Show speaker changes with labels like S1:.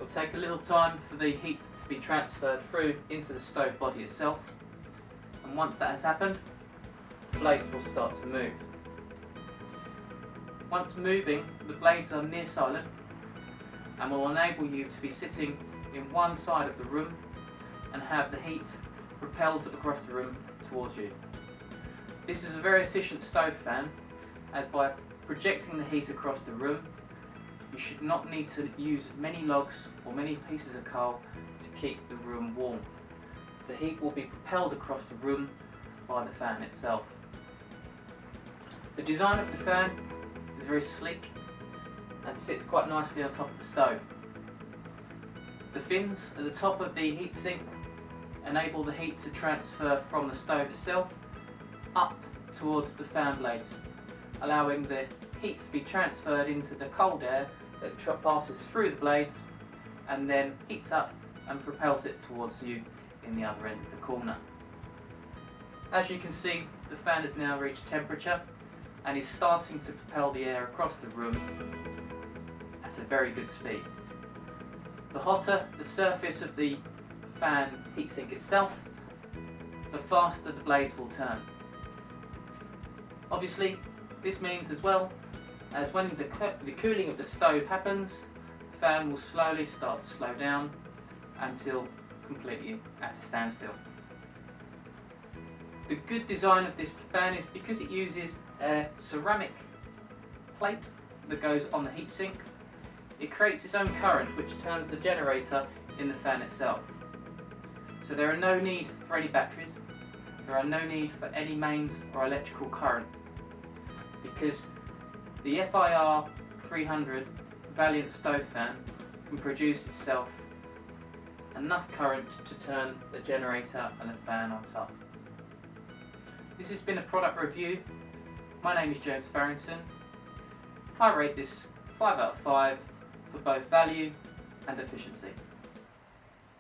S1: will take a little time for the heat to be transferred through into the stove body itself, and once that has happened, the blades will start to move. Once moving, the blades are near silent and will enable you to be sitting in one side of the room and have the heat propelled across the room towards you. This is a very efficient stove fan, as by projecting the heat across the room, you should not need to use many logs or many pieces of coal to keep the room warm. The heat will be propelled across the room by the fan itself. The design of the fan is very sleek and sits quite nicely on top of the stove. The fins at the top of the heatsink enable the heat to transfer from the stove itself up towards the fan blades, allowing the heat to be transferred into the cold air that passes through the blades and then heats up and propels it towards you in the other end of the corner. As you can see, the fan has now reached temperature and is starting to propel the air across the room at a very good speed. The hotter the surface of the fan heatsink itself, the faster the blades will turn. Obviously, this means as well as when the cooling of the stove happens, the fan will slowly start to slow down until completely at a standstill. The good design of this fan is because it uses a ceramic plate that goes on the heatsink. It creates its own current which turns the generator in the fan itself. So there are no need for any batteries, there are no need for any mains or electrical current, because the FIR 300 Valiant stove fan can produce itself enough current to turn the generator and the fan on top. This has been a product review. My name is James Farrington. I rate this 5 out of 5 for both value and efficiency.